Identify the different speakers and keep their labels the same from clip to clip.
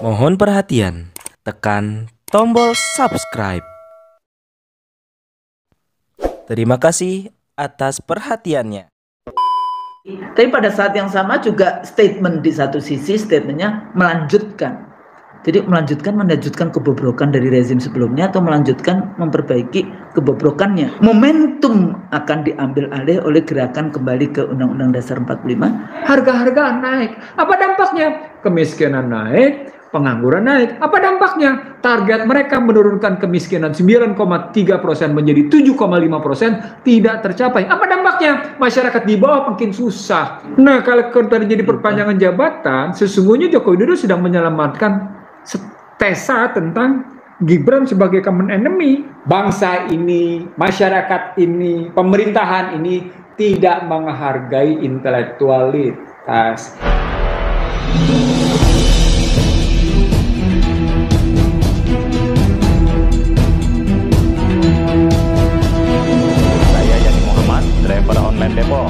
Speaker 1: Mohon perhatian, tekan tombol subscribe. Terima kasih atas perhatiannya.
Speaker 2: Tapi pada saat yang sama juga statement di satu sisi statementnya melanjutkan. Jadi melanjutkan kebobrokan dari rezim sebelumnya atau melanjutkan memperbaiki kebobrokannya. Momentum akan diambil alih oleh gerakan kembali ke Undang-Undang Dasar 45. Harga-harga naik. Apa dampaknya? Kemiskinan naik, pengangguran naik. Apa dampaknya? Target mereka menurunkan kemiskinan 9,3% menjadi 7,5% tidak tercapai. Apa dampaknya? Masyarakat di bawah makin susah. Nah, kalau terjadi perpanjangan jabatan, sesungguhnya Joko Widodo sedang menyelamatkan tesa tentang Gibran sebagai common enemy. Bangsa ini, masyarakat ini, pemerintahan ini tidak menghargai intelektualitas.
Speaker 3: Saya Yani Muhammad, driver online Depok.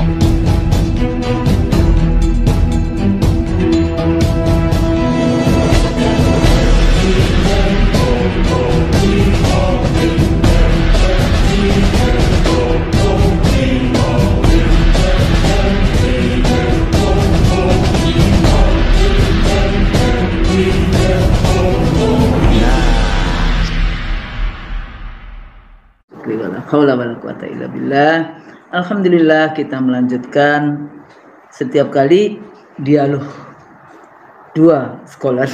Speaker 2: Alhamdulillah, kita melanjutkan setiap kali dialog dua sekolah.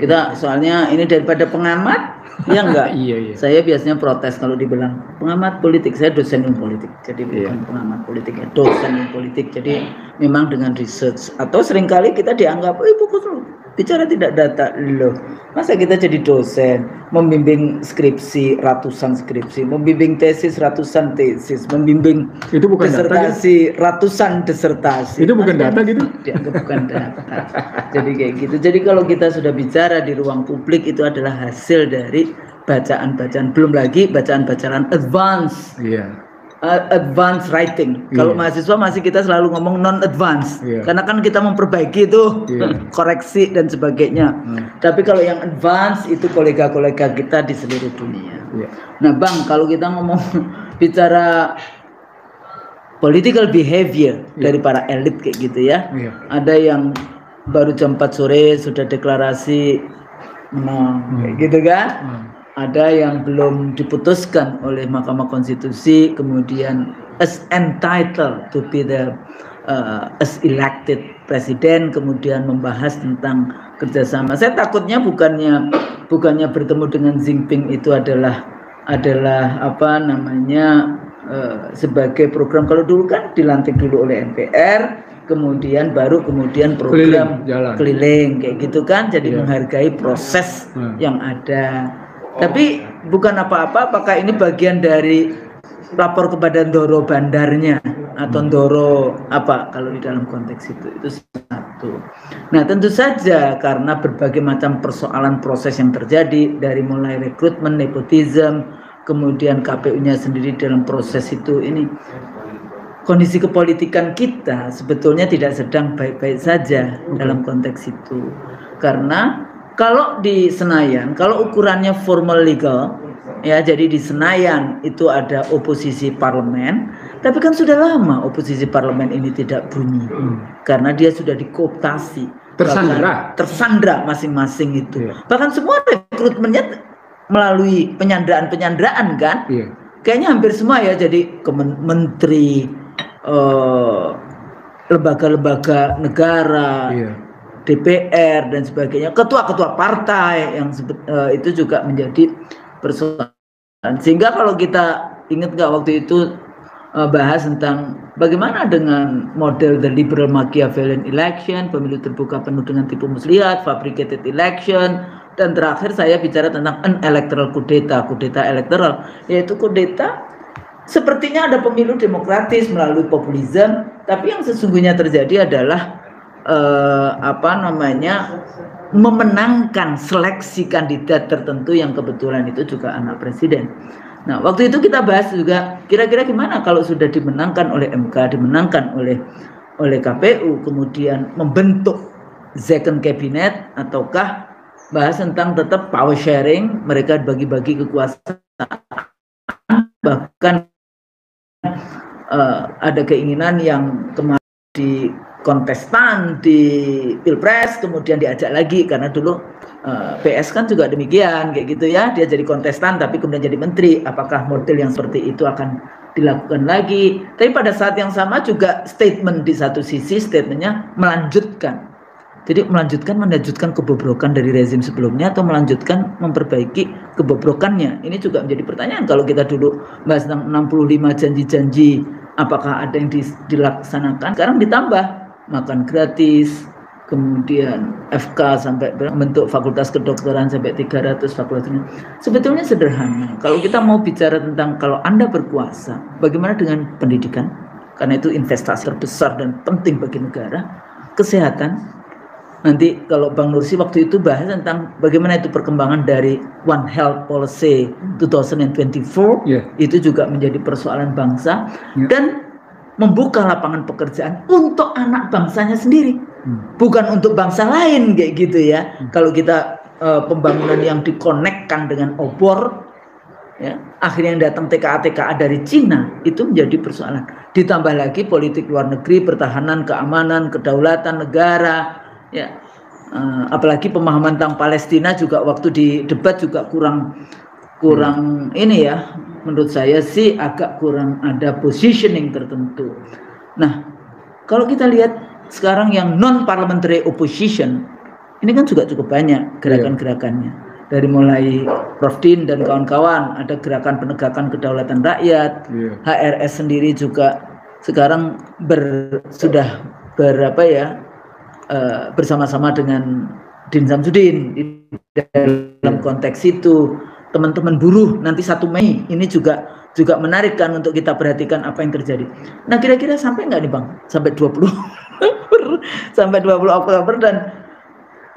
Speaker 2: Kita soalnya ini daripada pengamat, ya enggak?
Speaker 4: Iya.
Speaker 2: Saya biasanya protes kalau dibilang pengamat politik. Saya dosen ilmu politik, jadi bukan pengamat politik, ya dosen ilmu politik. Jadi memang dengan research atau seringkali kita dianggap, bicara tidak data loh. Masa kita jadi dosen, membimbing skripsi ratusan skripsi, membimbing tesis ratusan tesis, membimbing
Speaker 4: itu bukan
Speaker 2: disertasi ratusan disertasi.
Speaker 4: Itu bukan data gitu?
Speaker 2: Dianggap bukan data. Jadi kayak gitu. Jadi kalau kita sudah bicara di ruang publik itu adalah hasil dari bacaan-bacaan, belum lagi bacaan-bacaan advance.
Speaker 4: Iya.
Speaker 2: Advance writing. Kalau mahasiswa masih kita selalu ngomong non advance, karena kan kita memperbaiki itu, koreksi dan sebagainya. Tapi kalau yang advance itu kolega-kolega kita di seluruh dunia. Nah, Bang, kalau kita ngomong bicara political behavior dari para elit kayak gitu ya, ada yang baru jam 4 sore sudah deklarasi menang, kayak gitu kan? Ada yang belum diputuskan oleh Mahkamah Konstitusi, kemudian as entitled to be the as elected presiden, kemudian membahas tentang kerjasama. Saya takutnya bukannya bertemu dengan Xi Jinping itu adalah apa namanya sebagai program. Kalau dulu kan dilantik dulu oleh MPR, kemudian program keliling kayak gitu kan, jadi menghargai proses yang ada. Tapi bukan apa-apa, apakah ini bagian dari lapor kepada Ndoro bandarnya atau Ndoro apa kalau di dalam konteks itu satu. Nah, tentu saja karena berbagai macam persoalan proses yang terjadi dari mulai rekrutmen, nepotisme, kemudian KPU-nya sendiri dalam proses itu, ini kondisi kepolitikan kita sebetulnya tidak sedang baik-baik saja dalam konteks itu. Karena kalau di Senayan, kalau ukurannya formal legal, ya jadi di Senayan itu ada oposisi parlemen, tapi kan sudah lama oposisi parlemen ini tidak bunyi, karena dia sudah dikooptasi, tersandra masing-masing itu. Bahkan semua rekrutmennya melalui penyanderaan kan, kayaknya hampir semua ya, jadi menteri, lembaga-lembaga negara, DPR dan sebagainya, ketua-ketua partai yang itu juga menjadi persoalan. Sehingga kalau kita ingat nggak waktu itu bahas tentang bagaimana dengan model the liberal Machiavellian election, pemilu terbuka penuh dengan tipu muslihat, fabricated election, dan terakhir saya bicara tentang an electoral kudeta elektoral, yaitu kudeta sepertinya ada pemilu demokratis melalui populisme, tapi yang sesungguhnya terjadi adalah memenangkan seleksi kandidat tertentu yang kebetulan itu juga anak presiden. Nah, waktu itu kita bahas juga kira-kira gimana kalau sudah dimenangkan oleh MK, dimenangkan oleh KPU, kemudian membentuk second cabinet ataukah bahas tentang tetap power sharing, mereka bagi-bagi kekuasaan, bahkan ada keinginan yang kemarin di kontestan di Pilpres kemudian diajak lagi, karena dulu PS kan juga demikian kayak gitu ya, dia jadi kontestan tapi kemudian jadi menteri. Apakah model yang seperti itu akan dilakukan lagi? Tapi pada saat yang sama juga statement, di satu sisi statementnya melanjutkan, jadi melanjutkan kebobrokan dari rezim sebelumnya atau melanjutkan memperbaiki kebobrokannya. Ini juga menjadi pertanyaan. Kalau kita dulu bahas tentang 65 janji-janji, apakah ada yang dilaksanakan? Sekarang ditambah makan gratis, kemudian FK sampai bentuk fakultas kedokteran sampai 300 fakultas. Sebetulnya sederhana. Kalau kita mau bicara tentang kalau Anda berkuasa, bagaimana dengan pendidikan? Karena itu investasi terbesar dan penting bagi negara. Kesehatan. Nanti kalau Bang Nursi waktu itu bahas tentang bagaimana itu perkembangan dari One Health Policy 2024, itu juga menjadi persoalan bangsa, dan membuka lapangan pekerjaan untuk anak bangsanya sendiri, bukan untuk bangsa lain kayak gitu ya. Kalau kita pembangunan yang dikonekkan dengan obor, ya, akhirnya yang datang TKA dari Cina, itu menjadi persoalan. Ditambah lagi politik luar negeri, pertahanan, keamanan, kedaulatan negara, ya, apalagi pemahaman tentang Palestina juga waktu di debat juga kurang ini ya, menurut saya sih agak kurang ada positioning tertentu. Nah, kalau kita lihat sekarang yang non parliamentary opposition ini kan juga cukup banyak gerakan-gerakannya, dari mulai Prof Din dan kawan-kawan, ada gerakan penegakan kedaulatan rakyat, HRS sendiri juga sekarang sudah bersama-sama dengan Din Samsudin di dalam konteks itu. Teman-teman buruh nanti 1 Mei ini juga menarik kan untuk kita perhatikan apa yang terjadi. Nah, kira-kira sampai nggak nih Bang? Sampai 20 sampai 20 Oktober, dan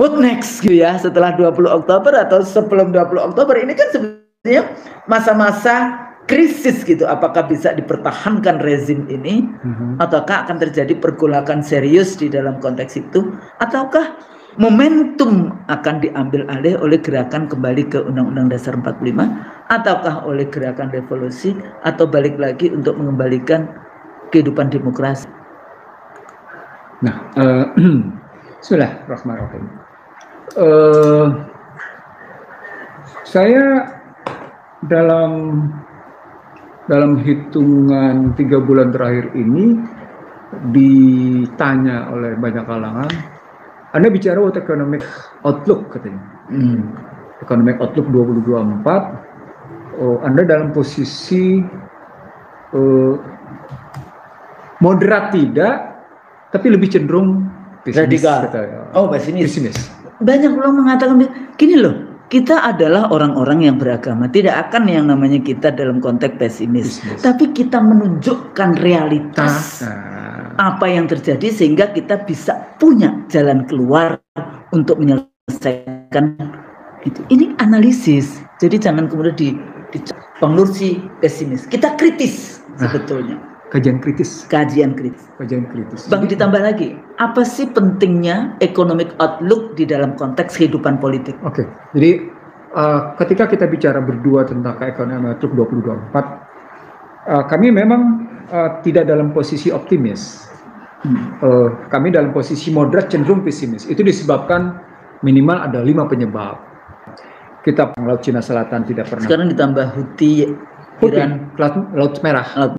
Speaker 2: what next gitu ya, setelah 20 Oktober atau sebelum 20 Oktober ini kan sebenarnya masa-masa krisis gitu. Apakah bisa dipertahankan rezim ini, ataukah akan terjadi pergolakan serius di dalam konteks itu, ataukah momentum akan diambil alih oleh gerakan kembali ke Undang-Undang Dasar 45, ataukah oleh gerakan revolusi, atau balik lagi untuk mengembalikan kehidupan demokrasi?
Speaker 4: Nah, Bismillahirrahmanirrahim. Saya dalam hitungan 3 bulan terakhir ini ditanya oleh banyak kalangan, Anda bicara about economic outlook katanya. Economic outlook 2024. Anda dalam posisi moderat tidak, tapi lebih cenderung pesimis.
Speaker 2: Pesimis. Banyak orang mengatakan gini loh, kita adalah orang-orang yang beragama, tidak akan yang namanya kita dalam konteks pesimis. Tapi kita menunjukkan realitas apa yang terjadi sehingga kita bisa punya jalan keluar untuk menyelesaikan itu. Ini analisis. Jadi jangan kemudian Bang Nursi pesimis. Kita kritis sebetulnya.
Speaker 4: Kajian kritis.
Speaker 2: Bang, ditambah lagi, apa sih pentingnya economic outlook di dalam konteks kehidupan politik?
Speaker 4: Oke. Jadi ketika kita bicara berdua tentang economic outlook 2024, kami memang tidak dalam posisi optimis. Kami dalam posisi moderat cenderung pesimis. Itu disebabkan minimal ada 5 penyebab. Kita Laut Cina Selatan tidak pernah.
Speaker 2: Sekarang ditambah Houthi, Iran,
Speaker 4: Laut Merah.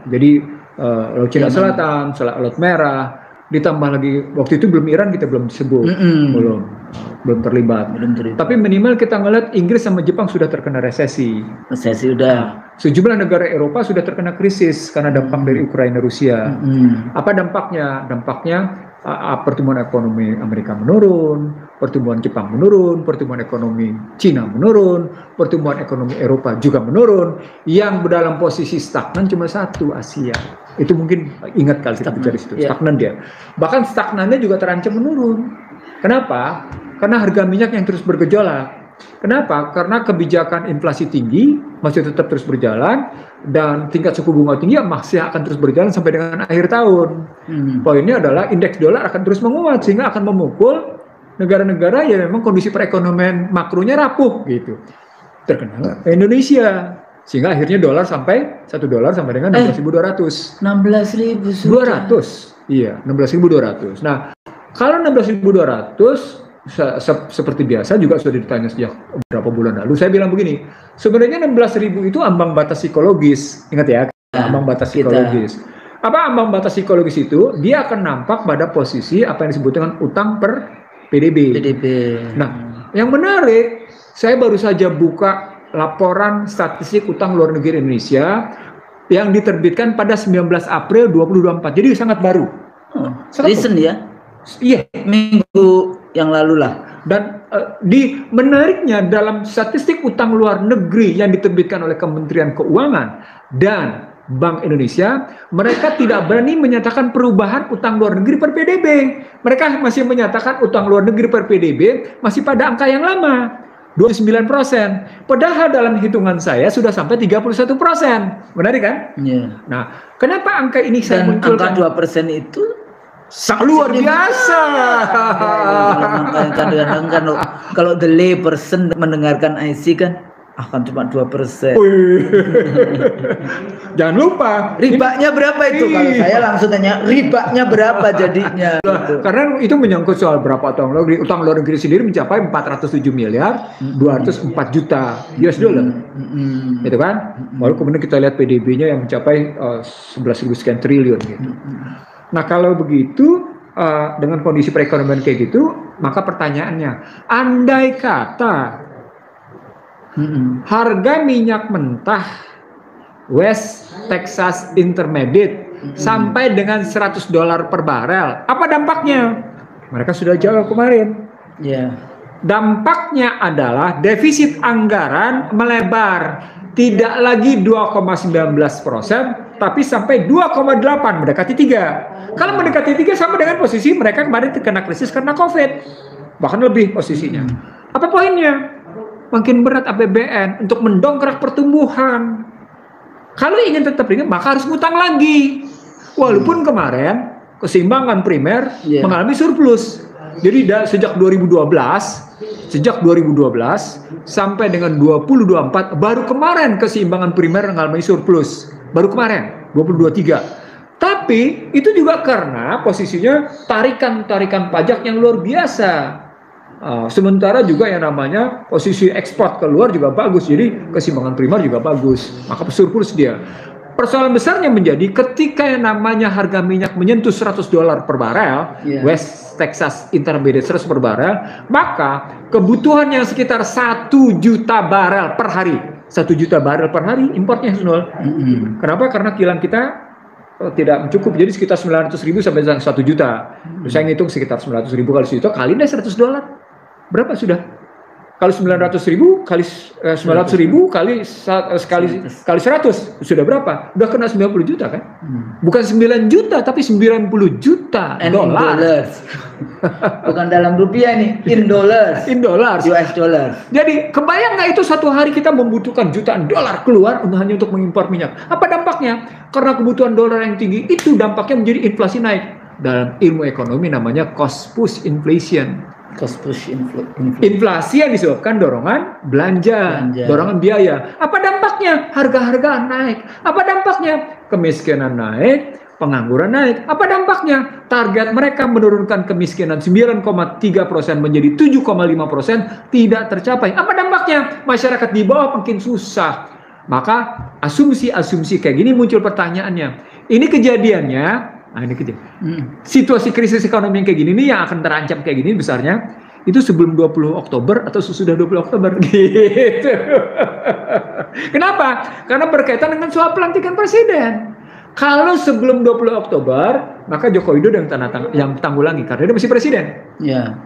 Speaker 4: Jadi Laut Cina Selatan, Laut Merah, ditambah lagi waktu itu Iran kita belum disebut, belum terlibat. Tapi minimal kita ngeliat Inggris sama Jepang sudah terkena resesi.
Speaker 2: Udah.
Speaker 4: Sejumlah negara Eropa sudah terkena krisis karena dampak dari Ukraina Rusia. Apa dampaknya? Dampaknya pertumbuhan ekonomi Amerika menurun, pertumbuhan Jepang menurun, pertumbuhan ekonomi Cina menurun, pertumbuhan ekonomi Eropa juga menurun. Yang dalam posisi stagnan cuma satu, Asia. Itu mungkin ingat kali kita bicara di situ, stagnan dia. Bahkan stagnannya juga terancam menurun. Kenapa? Karena harga minyak yang terus bergejolak. Kenapa? Karena kebijakan inflasi tinggi masih tetap terus berjalan dan tingkat suku bunga tinggi masih akan terus berjalan sampai dengan akhir tahun. Poinnya adalah indeks dolar akan terus menguat sehingga akan memukul negara-negara ya memang kondisi perekonomian makronya rapuh gitu. Terkenal Indonesia. Sehingga akhirnya dolar sampai $1 sampai dengan 16.200.
Speaker 2: 16.000 sudah.
Speaker 4: 200. Iya, 16.200. Nah, kalau 16.200 seperti biasa juga sudah ditanya sejak beberapa bulan lalu. Saya bilang begini, sebenarnya 16.000 itu ambang batas psikologis. Ingat ya, ambang batas psikologis. Apa ambang batas psikologis itu? Dia akan nampak pada posisi apa yang disebut dengan utang per PDB. Nah, yang menarik, saya baru saja buka laporan statistik utang luar negeri Indonesia yang diterbitkan pada 19 April 2024. Jadi sangat baru.
Speaker 2: Recent ya?
Speaker 4: Iya,
Speaker 2: minggu yang lalu lah.
Speaker 4: Dan menariknya dalam statistik utang luar negeri yang diterbitkan oleh Kementerian Keuangan dan Bank Indonesia, mereka tidak berani menyatakan perubahan utang luar negeri per PDB. Mereka masih menyatakan utang luar negeri per PDB masih pada angka yang lama, 29%. Padahal dalam hitungan saya sudah sampai 31%. Menarik kan?
Speaker 2: Yeah.
Speaker 4: Nah, kenapa angka ini saya munculkan?
Speaker 2: Angka 2% itu
Speaker 4: sangat luar biasa.
Speaker 2: Kadang-kadang kalau the lay person mendengarkan IC kan akan cuma 2%.
Speaker 4: Jangan lupa
Speaker 2: ribanya berapa itu? Kalau saya langsung tanya ribanya berapa jadinya gitu.
Speaker 4: Karena itu menyangkut soal berapa utang luar negeri. Utang luar negeri sendiri mencapai 407 miliar 204 juta US dollar. Gitu kan? Lalu kemudian kita lihat PDB-nya yang mencapai 11.000 sekian triliun gitu. Nah, kalau begitu dengan kondisi perekonomian kayak gitu, maka pertanyaannya, andai kata harga minyak mentah West Texas Intermediate sampai dengan $100 per barel, apa dampaknya? Mereka sudah jawab kemarin.
Speaker 2: Yeah.
Speaker 4: Dampaknya adalah defisit anggaran melebar, tidak lagi 2,19%, tapi sampai 2,8, mendekati 3. Kalau mendekati 3 sama dengan posisi mereka kemarin terkena krisis karena COVID, bahkan lebih posisinya. Apa poinnya? Makin berat APBN untuk mendongkrak pertumbuhan. Kalau ingin tetap ringan, maka harus ngutang lagi. Walaupun kemarin keseimbangan primer mengalami surplus. Jadi sejak 2012 sampai dengan 2024, baru kemarin keseimbangan primer mengalami surplus. Baru kemarin 2023. Tapi itu juga karena posisinya tarikan pajak yang luar biasa. Sementara juga yang namanya posisi ekspor keluar juga bagus, jadi keseimbangan primer juga bagus, maka surplus dia. Persoalan besarnya menjadi ketika yang namanya harga minyak menyentuh $100 per barel, West Texas Intermediate 100 per barel, maka kebutuhan yang sekitar 1 juta barel per hari, 1 juta barel per hari importnya nol. Kenapa? Karena kilang kita tidak cukup, jadi sekitar 900.000 sampai 1 juta. Saya ngitung sekitar 900.000 kali 1 juta kali deh $100. Berapa sudah? Kalau 900.000 kali 900.000 kali 100 sudah berapa? Udah kena 90 juta kan? Bukan 9 juta tapi 90 juta dolar.
Speaker 2: Bukan dalam rupiah nih, in dollars.
Speaker 4: In dollars.
Speaker 2: US dollar.
Speaker 4: Jadi kebayang nggak itu satu hari kita membutuhkan jutaan dolar keluar hanya untuk mengimpor minyak? Apa dampaknya? Karena kebutuhan dolar yang tinggi itu dampaknya menjadi inflasi naik. Dalam ilmu ekonomi namanya cost push inflation. Inflasi yang disebabkan dorongan belanja, dorongan biaya. Apa dampaknya? Harga-harga naik. Apa dampaknya? Kemiskinan naik, pengangguran naik. Apa dampaknya? Target mereka menurunkan kemiskinan 9,3% menjadi 7,5% tidak tercapai. Apa dampaknya? Masyarakat di bawah makin susah. Maka asumsi-asumsi kayak gini muncul pertanyaannya. Ini kejadiannya. Nah, ini situasi krisis ekonomi yang kayak gini nih yang akan terancam kayak gini besarnya itu sebelum 20 Oktober atau sesudah 20 Oktober gitu. Kenapa? Karena berkaitan dengan soal pelantikan presiden. Kalau sebelum 20 Oktober, maka Joko Widodo yang tanggulangi karena dia masih presiden.
Speaker 2: Ya.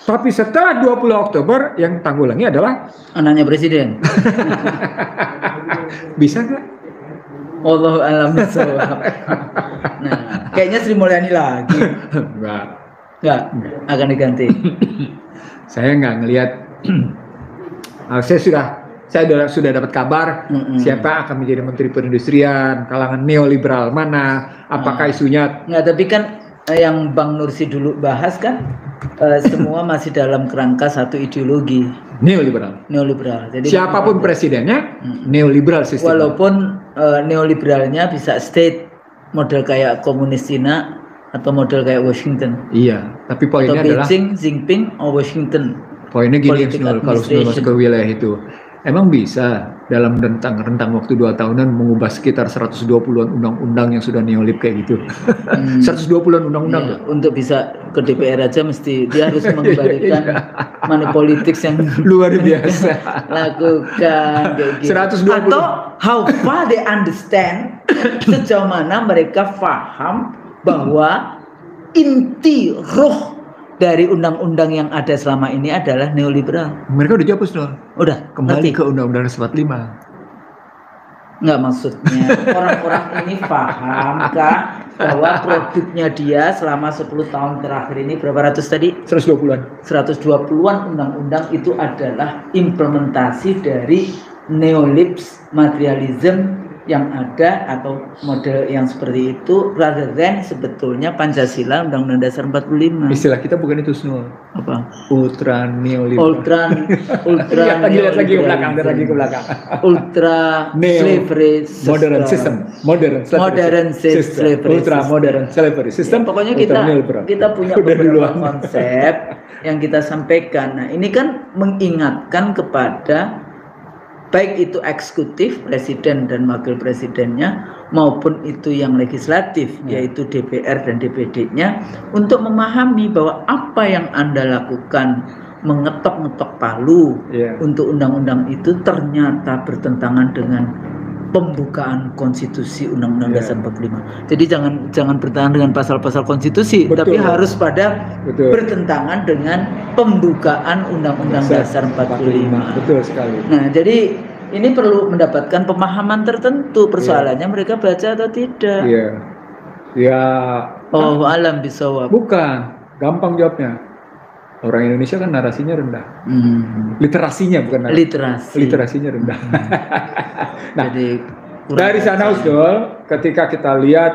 Speaker 4: Tapi setelah 20 Oktober yang tanggulangi adalah
Speaker 2: anaknya presiden.
Speaker 4: Bisa nggak?
Speaker 2: Wallahu a'lam bishawab. Nah, kayaknya Sri Mulyani lagi. Enggak akan diganti.
Speaker 4: Saya nggak ngelihat. Saya sudah dapat kabar siapa akan menjadi Menteri Perindustrian, kalangan neoliberal mana, apakah isunya?
Speaker 2: Nggak, tapi kan yang Bang Nursi dulu bahas kan, semua masih dalam kerangka satu ideologi
Speaker 4: Neoliberal.
Speaker 2: Jadi
Speaker 4: Siapapun presidennya, neoliberal sistem.
Speaker 2: Walaupun neoliberalnya bisa state model kayak komunis Cina atau model kayak Washington.
Speaker 4: Iya, tapi poinnya
Speaker 2: atau
Speaker 4: adalah
Speaker 2: Beijing, Jinping, atau Washington.
Speaker 4: Poinnya gini, kalau sudah masuk ke wilayah itu, emang bisa dalam rentang waktu 2 tahunan mengubah sekitar 120-an undang-undang yang sudah neolib kayak gitu. 120-an undang-undang.
Speaker 2: Ya, untuk bisa ke DPR aja mesti dia harus mengembalikan money politics yang
Speaker 4: luar biasa.
Speaker 2: Lakukan kayak gitu.
Speaker 4: 120.
Speaker 2: Atau how far they understand, sejauh mana mereka paham bahwa inti roh dari undang-undang yang ada selama ini adalah neoliberal.
Speaker 4: Mereka udah dihapus dong.
Speaker 2: Udah
Speaker 4: Kembali ke Undang-Undang 45.
Speaker 2: Enggak, maksudnya orang-orang ini pahamkah bahwa produknya dia selama 10 tahun terakhir ini berapa ratus tadi?
Speaker 4: 120-an.
Speaker 2: 120-an undang-undang itu adalah implementasi dari neolips materialism yang ada atau model yang seperti itu, rather than sebetulnya Pancasila Undang-Undang Dasar 45.
Speaker 4: Istilah kita bukan itu semua.
Speaker 2: Apa?
Speaker 4: Ultra neoliberal.
Speaker 2: Ultra
Speaker 4: lagi ke belakang.
Speaker 2: Ultra slavery system.
Speaker 4: Modern slavery ultra
Speaker 2: system.
Speaker 4: modern slavery system.
Speaker 2: Ya, pokoknya kita punya beberapa konsep yang kita sampaikan. Nah, ini kan mengingatkan kepada baik itu eksekutif, presiden dan wakil presidennya, maupun itu yang legislatif, yaitu DPR dan DPD-nya, untuk memahami bahwa apa yang Anda lakukan mengetok-ngetok palu untuk undang-undang itu ternyata bertentangan dengan pembukaan konstitusi Undang-Undang Dasar 45. Jadi jangan bertentangan dengan pasal-pasal konstitusi, tapi harus pada bertentangan dengan pembukaan Undang-Undang Dasar 45.
Speaker 4: Betul sekali.
Speaker 2: Nah, jadi ini perlu mendapatkan pemahaman tertentu. Persoalannya mereka baca atau tidak.
Speaker 4: Iya. Ya.
Speaker 2: Oh, alam bisawab.
Speaker 4: Bukan, gampang jawabnya. Orang Indonesia kan narasinya rendah. Literasinya bukan narasi. Literasinya rendah. Nah, jadi dari sana Usdol, ketika kita lihat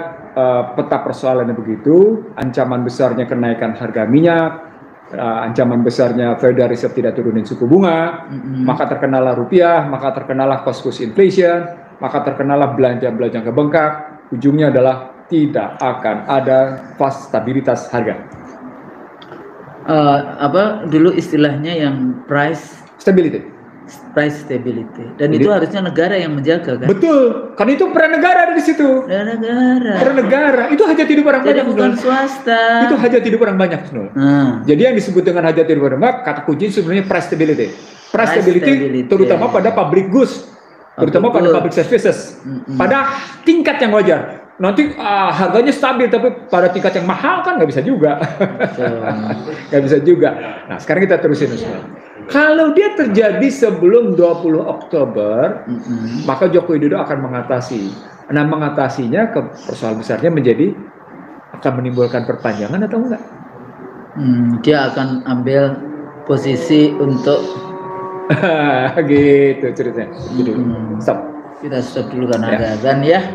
Speaker 4: peta persoalannya begitu, ancaman besarnya kenaikan harga minyak, ancaman besarnya Federal Reserve tidak turunin suku bunga, maka terkenalah rupiah, maka terkenalah cost-push inflation, maka terkenalah belanja-belanja kebengkak, ujungnya adalah tidak akan ada fast stabilitas harga.
Speaker 2: Apa dulu istilahnya yang price stability, dan jadi, itu harusnya negara yang menjaga kan?
Speaker 4: Betul, kan itu peran negara ada di situ. Peran negara itu hajat hidup orang banyak,
Speaker 2: bukan swasta.
Speaker 4: Itu hajat hidup orang banyak, Jadi yang disebut dengan hajat hidup orang banyak, kata kunci sebenarnya price stability. Price stability terutama pada public goods, terutama pada public services, pada tingkat yang wajar. Nanti harganya stabil tapi pada tingkat yang mahal kan nggak bisa juga. Nggak bisa juga. Nah, sekarang kita terusin semua. Kalau dia terjadi sebelum 20 Oktober, maka Joko Widodo akan mengatasi. Nah, mengatasinya ke persoalan besarnya menjadi akan menimbulkan perpanjangan atau enggak?
Speaker 2: Dia akan ambil posisi untuk
Speaker 4: gitu ceritanya. Jadi, stop.
Speaker 2: Kita stop dulu karena ada azan ya.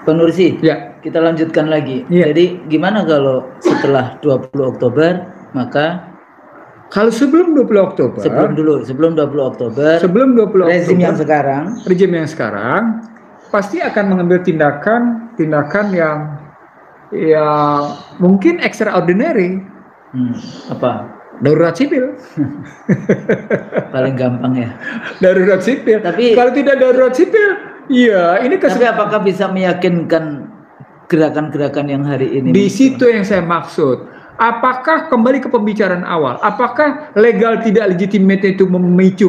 Speaker 2: Bang Nursi, kita lanjutkan lagi. Jadi gimana kalau setelah 20 Oktober, maka
Speaker 4: kalau sebelum 20 Oktober,
Speaker 2: sebelum 20 Oktober, rezim yang sekarang pasti akan mengambil tindakan yang mungkin extraordinary. Apa?
Speaker 4: Darurat sipil.
Speaker 2: Paling gampang ya.
Speaker 4: Darurat sipil. Tapi kalau tidak darurat sipil, tapi apakah bisa meyakinkan gerakan-gerakan yang hari ini? Di situ yang saya maksud. Apakah kembali ke pembicaraan awal? Apakah legal tidak legitimate itu memicu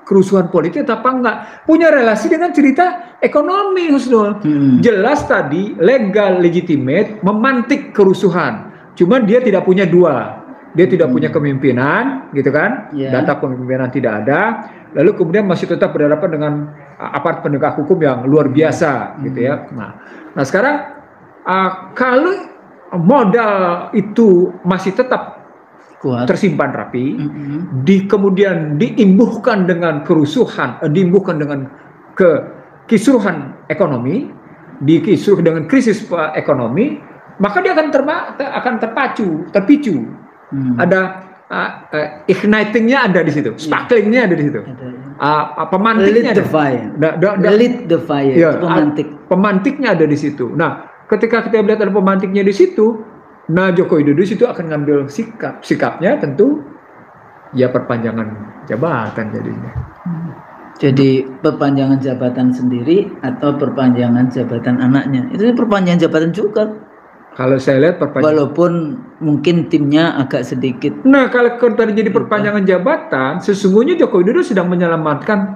Speaker 4: kerusuhan politik atau enggak? Punya relasi dengan cerita ekonomi, Husnul. Jelas tadi legal legitimate memantik kerusuhan. Cuma dia tidak punya dua. Dia tidak punya kepemimpinan, gitu kan? Data kepemimpinan tidak ada. Lalu kemudian masih tetap berhadapan dengan aparat penegak hukum yang luar biasa, gitu ya. Nah sekarang kalau modal itu masih tetap kuat, tersimpan rapi, kemudian diimbuhkan dengan kerusuhan, diimbuhkan dengan kisruhan ekonomi, dikisruh dengan krisis ekonomi, maka dia akan terpicu. Ada ignitingnya ada di situ, sparklingnya ada di situ, pemantiknya
Speaker 2: lit the fire,
Speaker 4: ya,
Speaker 2: pemantiknya
Speaker 4: ada di situ. Nah, ketika kita lihat ada pemantiknya di situ, nah Joko Widodo di situ akan ngambil sikapnya tentu ya perpanjangan jabatan jadinya.
Speaker 2: Jadi perpanjangan jabatan sendiri atau perpanjangan jabatan anaknya, itu perpanjangan jabatan juga.
Speaker 4: Kalau saya lihat perpanjangan,
Speaker 2: walaupun mungkin timnya agak sedikit.
Speaker 4: Nah, kalau terjadi perpanjangan jabatan, sesungguhnya Joko Widodo sedang menyelamatkan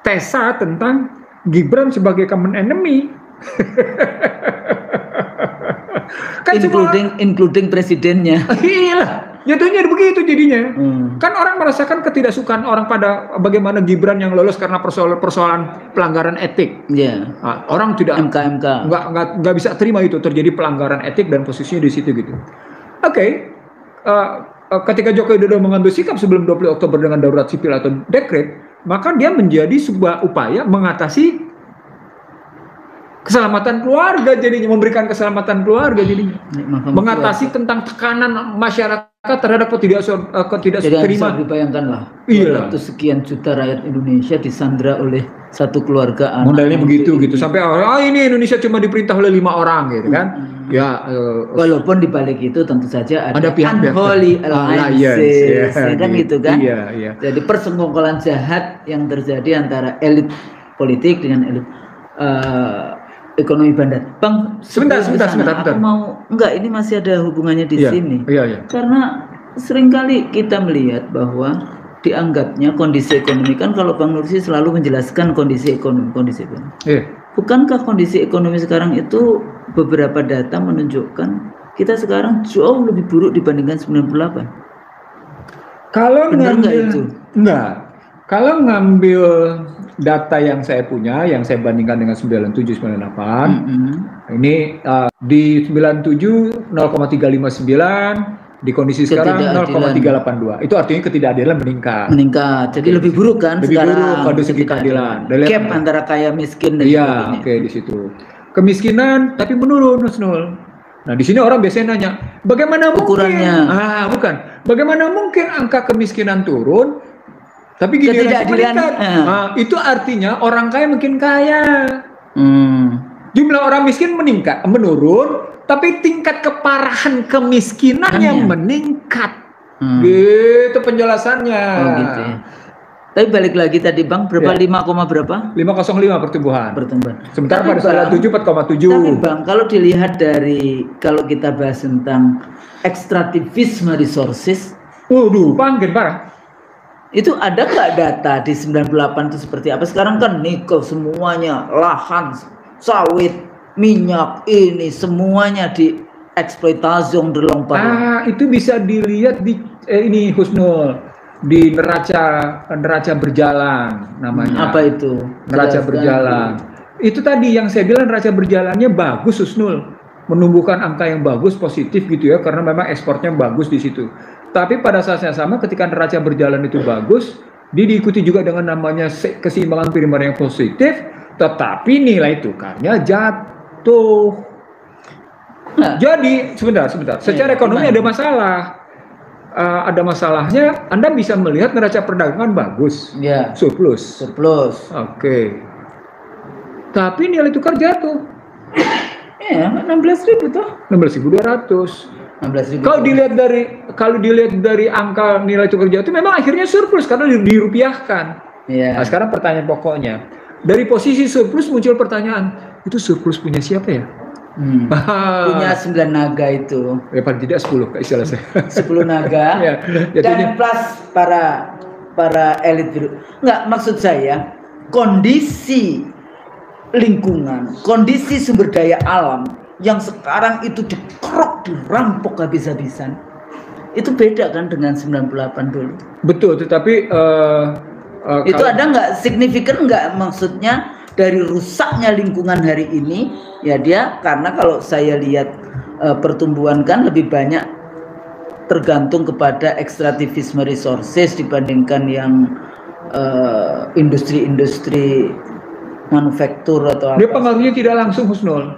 Speaker 4: tesa tentang Gibran sebagai common enemy. Kan
Speaker 2: including presidennya.
Speaker 4: Iya, jatuhnya begitu jadinya. Kan orang merasakan ketidaksukaan orang pada bagaimana Gibran yang lolos karena persoalan pelanggaran etik.
Speaker 2: Iya.
Speaker 4: Nah, orang tidak
Speaker 2: MK
Speaker 4: nggak bisa terima itu terjadi pelanggaran etik dan posisinya di situ gitu. Oke. Ketika Joko Widodo mengambil sikap sebelum 20 Oktober dengan darurat sipil atau dekret, maka dia menjadi sebuah upaya mengatasi keselamatan keluarga jadinya, memberikan keselamatan keluarga jadinya, mengatasi tentang tekanan masyarakat terhadap ketidakterima.
Speaker 2: Dibayangkanlah,
Speaker 4: iya,
Speaker 2: sekian juta rakyat Indonesia disandra oleh satu keluarga anak.
Speaker 4: Modalnya begitu gitu sampai ini Indonesia cuma diperintah oleh 5 orang gitu kan. Ya,
Speaker 2: walaupun dibalik itu tentu saja ada
Speaker 4: pihak-pihak
Speaker 2: unholy alliances, kan gitu kan.
Speaker 4: Iya.
Speaker 2: Jadi persekongkolan jahat yang terjadi antara elit politik dengan elit ekonomi bandar. Bang,
Speaker 4: sebentar.
Speaker 2: Ini masih ada hubungannya di sini.
Speaker 4: Iya.
Speaker 2: Karena seringkali kita melihat bahwa dianggapnya kondisi ekonomi, kan kalau Bang Nursi selalu menjelaskan kondisi ekonomi.
Speaker 4: Iya.
Speaker 2: Bukankah kondisi ekonomi sekarang itu beberapa data menunjukkan kita sekarang jauh lebih buruk dibandingkan 98?
Speaker 4: Kalau
Speaker 2: ngambil itu?
Speaker 4: Enggak. Kalau ngambil data yang saya punya, yang saya bandingkan dengan 97, 98, ini di 97 0,359, di kondisi sekarang 0,382. Itu artinya ketidakadilan meningkat.
Speaker 2: Jadi lebih buruk kan
Speaker 4: lebih
Speaker 2: sekarang?
Speaker 4: Buruk kondisi ketidakadilan.
Speaker 2: Gap antara kaya miskin dan
Speaker 4: sebagainya. Oke, di situ. Kemiskinan tapi menurun, Nul. Nah, di sini orang biasanya nanya, bagaimana
Speaker 2: ukurannya?
Speaker 4: Bukan. Bagaimana mungkin angka kemiskinan turun? Tapi ketidakadilan itu artinya orang kaya makin kaya. Jumlah orang miskin menurun, tapi tingkat keparahan kemiskinannya meningkat. Gitu penjelasannya.
Speaker 2: Oh gitu ya. Tapi balik lagi tadi Bang, berapa 5, berapa?
Speaker 4: 5,05 pertumbuhan. Sementara pada 97 4,7.
Speaker 2: Tapi Bang, kalau dilihat kalau kita bahas tentang ekstraktivisme resources,
Speaker 4: waduh, makin parah.
Speaker 2: Itu ada nggak data di 98 itu seperti apa? Sekarang kan nikel semuanya, lahan, sawit, minyak, ini semuanya dieksploitasi delong.
Speaker 4: Itu bisa dilihat di ini Husnul, di neraca berjalan namanya.
Speaker 2: Apa itu?
Speaker 4: Neraca berjalan. Itu tadi yang saya bilang neraca berjalannya bagus Husnul, menumbuhkan angka yang bagus positif gitu ya, karena memang ekspornya bagus di situ. Tapi pada saat yang sama ketika neraca berjalan itu bagus, diikuti juga dengan namanya keseimbangan primer yang positif, tetapi nilai tukarnya jatuh. Jadi sebentar. Secara ekonomi ada masalah. Ada masalahnya. Anda bisa melihat neraca perdagangan bagus, surplus. Oke. Tapi nilai tukar jatuh.
Speaker 2: 16.000 tuh.
Speaker 4: 16.200. Kalau dilihat dari angka nilai tukar jatuh, memang akhirnya surplus karena dirupiahkan. Nah, sekarang pertanyaan pokoknya, dari posisi surplus muncul pertanyaan, itu surplus punya siapa ya?
Speaker 2: Punya 9 naga itu.
Speaker 4: Ya paling tidak 10 istilah saya.
Speaker 2: 10 naga. Dan plus para elit biru. Enggak, maksud saya kondisi lingkungan, kondisi sumber daya alam yang sekarang itu dikerok, dirampok habis-habisan, itu beda kan dengan 98 dulu.
Speaker 4: Betul, tetapi
Speaker 2: itu ada nggak signifikan nggak, maksudnya dari rusaknya lingkungan hari ini ya dia, karena kalau saya lihat pertumbuhan kan lebih banyak tergantung kepada ekstraktivisme resources dibandingkan yang industri-industri manufaktur atau apa.
Speaker 4: Dia pengaruhnya tidak langsung Husnul.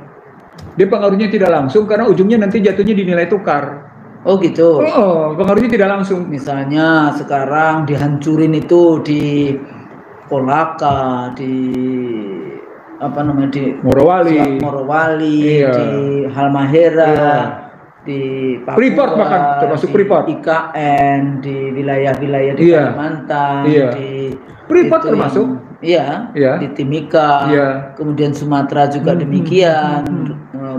Speaker 4: Dia pengaruhnya tidak langsung karena ujungnya nanti jatuhnya di nilai tukar.
Speaker 2: Oh gitu.
Speaker 4: Oh, pengaruhnya tidak langsung.
Speaker 2: Misalnya sekarang dihancurin itu di Kolaka, di apa namanya di Morowali,
Speaker 4: iya.
Speaker 2: di Halmahera,
Speaker 4: iya.
Speaker 2: di Papua,
Speaker 4: Freeport bahkan termasuk
Speaker 2: di
Speaker 4: Freeport,
Speaker 2: IKN, di wilayah-wilayah di
Speaker 4: iya.
Speaker 2: Kalimantan,
Speaker 4: iya.
Speaker 2: di
Speaker 4: Freeport termasuk.
Speaker 2: Iya,
Speaker 4: iya.
Speaker 2: di Timika,
Speaker 4: iya.
Speaker 2: kemudian Sumatera juga demikian,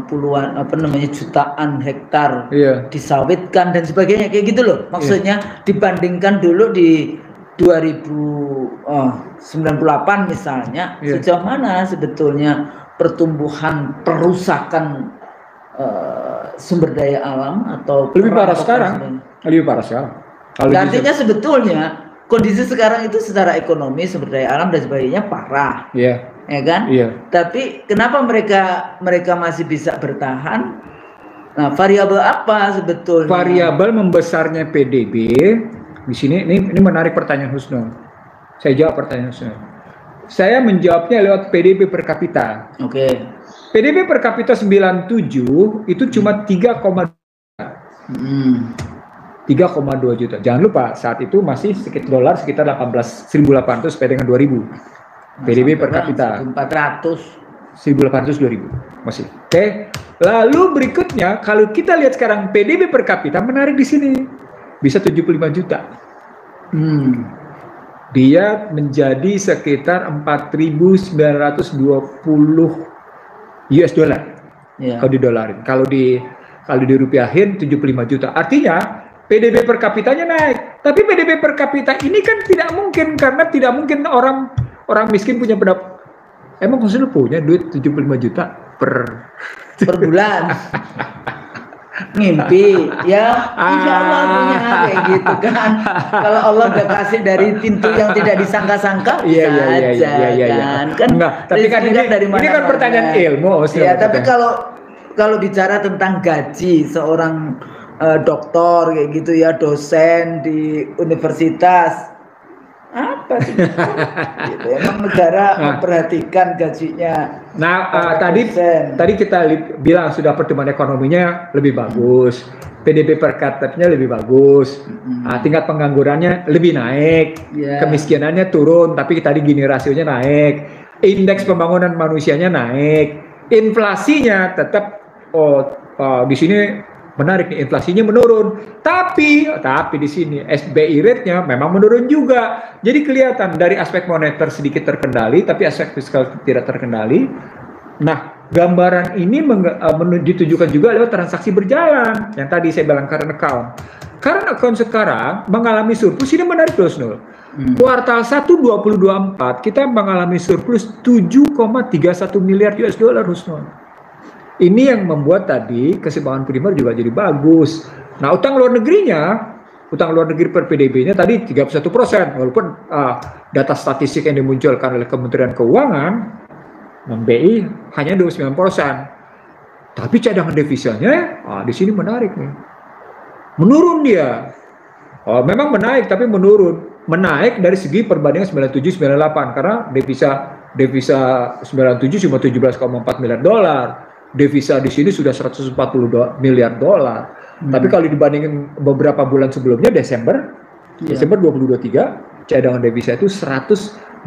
Speaker 2: puluhan apa namanya jutaan hektar
Speaker 4: iya.
Speaker 2: disawitkan dan sebagainya kayak gitu loh. Maksudnya dibandingkan dulu di 2098 misalnya, sejauh mana sebetulnya pertumbuhan perusakan sumber daya alam atau
Speaker 4: lebih parah sekarang. Lebih parah sekarang.
Speaker 2: Artinya sebetulnya kondisi sekarang itu secara ekonomi, sumber daya alam dan sebagainya parah, ya kan? Tapi kenapa mereka masih bisa bertahan? Nah, variabel apa sebetulnya?
Speaker 4: Variabel membesarnya PDB di sini. Ini menarik pertanyaan Husnul. Saya jawab pertanyaan Husnul. Saya menjawabnya lewat PDB per kapita.
Speaker 2: Oke.
Speaker 4: PDB per kapita 97 itu cuma 3,2 juta. Jangan lupa saat itu masih dolar sekitar 1.800 sampai dengan 2.000. PDB per kapita 1.800 2.000 masih. Oke. Lalu berikutnya kalau kita lihat sekarang PDB per kapita menarik di sini. Bisa 75 juta. Dia menjadi sekitar 4.920 US dollar. Kalau didolarin. Kalau dirupiahin 75 juta. Artinya PDB per kapitanya naik. Tapi PDB per kapita ini kan tidak mungkin, karena tidak mungkin orang miskin punya emang khususnya punya duit 75 juta per
Speaker 2: bulan. Ngimpi ya, insya Allah punya kayak gitu kan. Kalau Allah udah kasih dari pintu yang tidak disangka-sangka,
Speaker 4: iya.
Speaker 2: Kan
Speaker 4: enggak, tapi kan ini kan pertanyaan ilmu.
Speaker 2: Ya, tapi kalau bicara tentang gaji seorang doktor kayak gitu ya, dosen di universitas, apa sih? Gitu. Emang negara memperhatikan gajinya. Tadi kita bilang sudah pertumbuhan ekonominya lebih bagus, PDB per kapitanya lebih bagus, tingkat penganggurannya lebih naik, kemiskinannya turun, tapi tadi gini rasionya naik, indeks pembangunan manusianya naik, inflasinya tetap di sini menarik nih, inflasinya menurun, tapi di sini SBI rate-nya memang menurun juga. Jadi kelihatan dari aspek moneter sedikit terkendali, tapi aspek fiskal tidak terkendali. Nah, gambaran ini ditujukan juga lewat transaksi berjalan yang tadi saya bilang current account. Current account sekarang mengalami surplus, ini menarik terus nul. Kuartal 1 2024 kita mengalami surplus 7,31 miliar US dollar Husnul. Ini yang membuat tadi keseimbangan primer juga jadi bagus. Nah, utang luar negeri per PDB-nya tadi 31%, walaupun data statistik yang dimunculkan oleh Kementerian Keuangan, BI hanya 29%. Tapi cadangan devisanya di sini menarik nih. Menurun dia. Memang menaik tapi menurun. Menaik dari segi perbandingan 97-98 karena devisa 97 cuma 17,4 miliar dolar. Devisa di sini sudah 140 miliar dolar. Tapi kalau dibandingin beberapa bulan sebelumnya, Desember 2023, cadangan devisa itu 146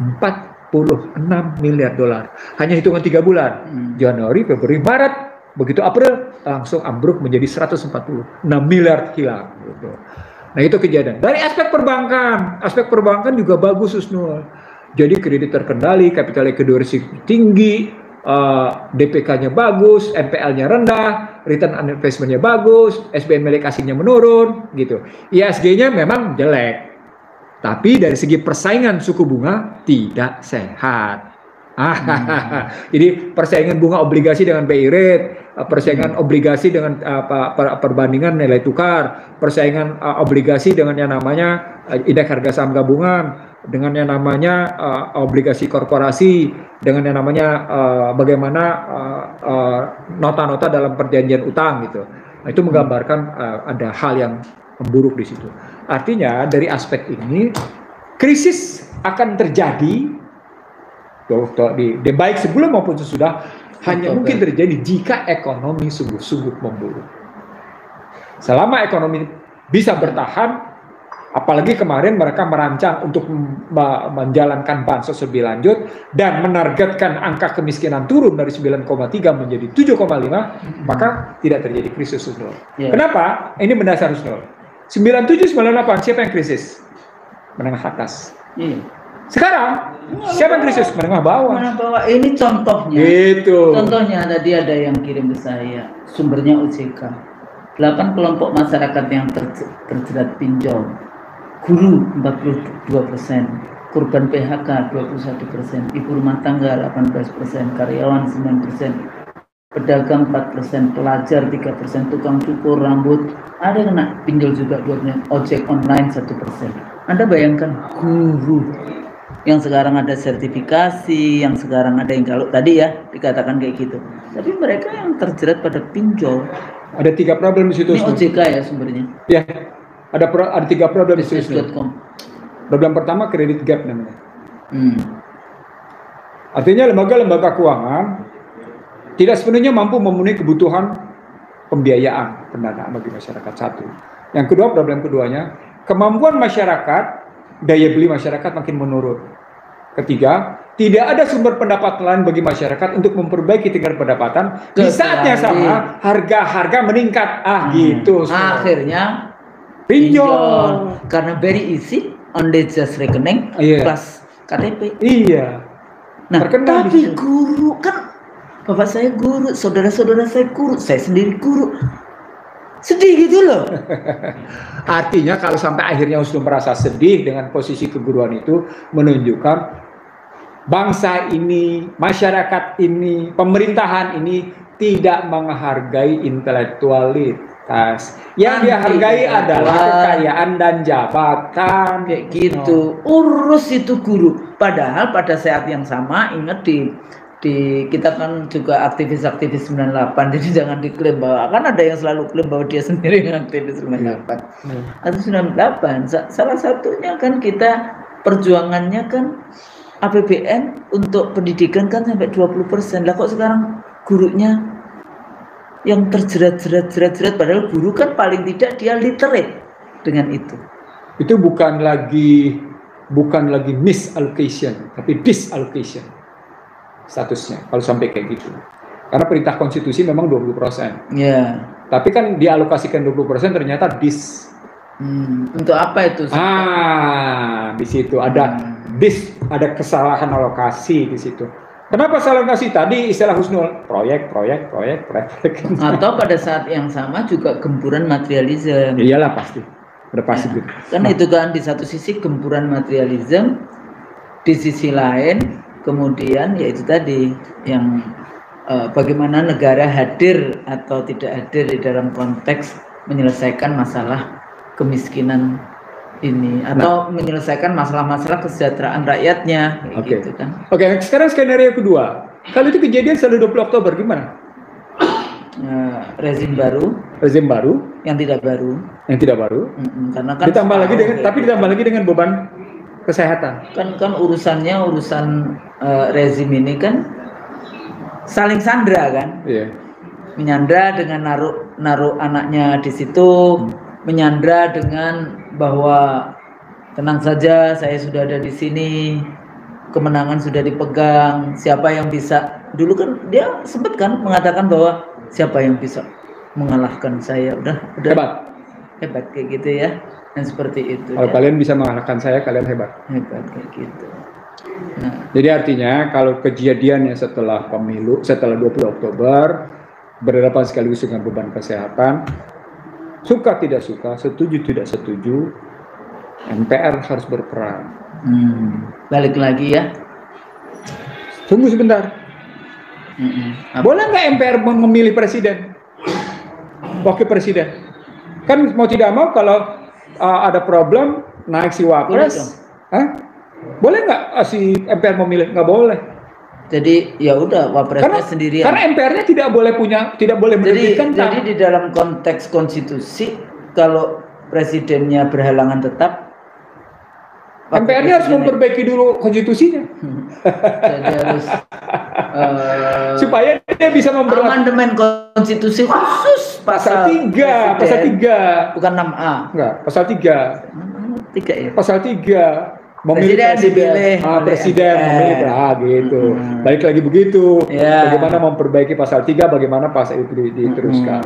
Speaker 2: miliar dolar. Hanya hitungan 3 bulan. Januari, Februari, Maret, begitu April langsung ambruk menjadi 146 miliar hilang. Gitu. Nah, itu kejadian. Dari aspek perbankan juga bagus Husnul. Jadi kredit terkendali, capital adequacy tinggi, DPK-nya bagus, NPL-nya rendah, return on investment-nya bagus, SBN milik asingnya menurun, gitu. ISG-nya memang jelek, tapi dari segi persaingan suku bunga tidak sehat. Jadi persaingan bunga obligasi dengan BI rate, persaingan obligasi dengan perbandingan nilai tukar, persaingan obligasi dengan yang namanya indeks harga saham gabungan, dengan yang namanya obligasi korporasi, dengan yang namanya bagaimana nota-nota dalam perjanjian utang gitu. Nah, itu menggambarkan ada hal yang memburuk di situ. Artinya dari aspek ini krisis akan terjadi baik sebelum maupun sesudah,
Speaker 4: hanya mungkin terjadi jika ekonomi sungguh-sungguh memburuk. Selama ekonomi bisa bertahan, apalagi kemarin mereka merancang untuk menjalankan bansos lebih lanjut dan menargetkan angka kemiskinan turun dari 9,3 menjadi 7,5, maka tidak terjadi krisis Husnul. Kenapa? Ini mendasar Husnul. 97-98 siapa yang krisis? Menengah atas. Sekarang siapa yang krisis? Menengah bawah.
Speaker 2: Menengah bawah. Ini contohnya.
Speaker 4: Gitu.
Speaker 2: Contohnya tadi ada yang kirim ke saya, sumbernya OJK. 8 kelompok masyarakat yang terjerat pinjol, guru 42%, korban PHK 21%, ibu rumah tangga 18%, karyawan 9%, pedagang 4%, pelajar 3%, tukang cukur rambut, ada yang kena pinjol juga 2%, ojek online 1%. Anda bayangkan guru yang sekarang ada sertifikasi, yang sekarang ada yang kalau tadi ya dikatakan kayak gitu, tapi mereka yang terjerat pada pinjol.
Speaker 4: Ada 3 problem di situ.
Speaker 2: Ini OJK ya sumbernya.
Speaker 4: Ya, ada 3 problem di situ. Problem pertama kredit gap namanya. Artinya lembaga-lembaga keuangan tidak sepenuhnya mampu memenuhi kebutuhan pembiayaan pendanaan bagi masyarakat. Satu. Yang kedua, problem keduanya, kemampuan masyarakat, daya beli masyarakat makin menurun. Ketiga, tidak ada sumber pendapatan lain bagi masyarakat untuk memperbaiki tingkat pendapatan. Di saat yang sama, harga-harga meningkat. Gitu.
Speaker 2: Akhirnya
Speaker 4: pinjol.
Speaker 2: Karena very easy, only just rekening plus KTP.
Speaker 4: Iya.
Speaker 2: Nah, tapi guru kan, bapak saya guru, saudara-saudara saya guru, saya sendiri guru. Sedih gitu loh.
Speaker 4: Artinya kalau sampai akhirnya Husnul merasa sedih dengan posisi keguruan itu, menunjukkan bangsa ini, masyarakat ini, pemerintahan ini tidak menghargai intelektualitas. Yang dihargai adalah kekayaan dan jabatan.
Speaker 2: Kayak gitu. Urus itu guru. Padahal pada saat yang sama, ingat di kita kan juga aktivis-aktivis 98, jadi jangan diklaim bahwa, kan ada yang selalu klaim bahwa dia sendiri yang aktivis 98. Atau 98, salah satunya kan kita perjuangannya kan APBN untuk pendidikan kan sampai 20%. Lah kok sekarang gurunya yang terjerat padahal guru kan paling tidak dia literate dengan itu.
Speaker 4: Itu bukan lagi misallocation, tapi disallocation statusnya kalau sampai kayak gitu. Karena perintah konstitusi memang 20%.
Speaker 2: Iya.
Speaker 4: Tapi kan dialokasikan 20% ternyata
Speaker 2: untuk apa itu?
Speaker 4: Di situ ada ada kesalahan alokasi di situ. Kenapa salah alokasi? Tadi istilah Husnul, proyek.
Speaker 2: Atau pada saat yang sama juga gempuran materialisme.
Speaker 4: Iyalah pasti. Udah pasti gitu.
Speaker 2: Kan itu kan di satu sisi gempuran materialisme, di sisi lain kemudian yaitu tadi yang bagaimana negara hadir atau tidak hadir di dalam konteks menyelesaikan masalah kemiskinan ini atau menyelesaikan masalah-masalah kesejahteraan rakyatnya gitu kan.
Speaker 4: Oke, sekarang skenario kedua. Kalau itu kejadian setelah 20 Oktober gimana?
Speaker 2: Rezim baru yang tidak baru. Karena kan ditambah
Speaker 4: lagi dengan beban kesehatan.
Speaker 2: Kan urusan rezim ini kan saling sandra kan. Iya. Menyandra dengan naruh anaknya di situ, menyandra dengan bahwa tenang saja, saya sudah ada di sini, kemenangan sudah dipegang, siapa yang bisa. Dulu kan dia sempat kan mengatakan bahwa siapa yang bisa mengalahkan saya, udah hebat kayak gitu ya. Dan seperti itu.
Speaker 4: Kalau kalian bisa mengalahkan saya, kalian hebat
Speaker 2: kayak gitu. Nah,
Speaker 4: jadi artinya kalau kejadiannya setelah pemilu, setelah 20 Oktober berhadapan sekaligus dengan beban kesehatan, suka tidak suka, setuju tidak setuju, MPR harus berperan.
Speaker 2: Balik lagi ya.
Speaker 4: Tunggu sebentar. Boleh nggak MPR memilih presiden, wakil presiden? Kan mau tidak mau kalau ada problem naik si wapres, boleh nggak si MPR memilih? Nggak boleh.
Speaker 2: Jadi ya udah wapresnya sendirian.
Speaker 4: Karena MPR-nya tidak boleh menerbitkan.
Speaker 2: Jadi di dalam konteks konstitusi kalau presidennya berhalangan tetap,
Speaker 4: MPR-nya harus memperbaiki dulu konstitusinya.
Speaker 2: Jadi harus
Speaker 4: supaya dia bisa memperlakukan
Speaker 2: amandemen konstitusi khusus
Speaker 4: pasal 3, pasal 3.
Speaker 2: Bukan 6A.
Speaker 4: Enggak, pasal 3.
Speaker 2: 3 ya.
Speaker 4: Pasal 3 memilih
Speaker 2: Presiden dipilih
Speaker 4: presiden memilih gitu. Balik lagi begitu. Bagaimana memperbaiki pasal 3, bagaimana pasal itu diteruskan.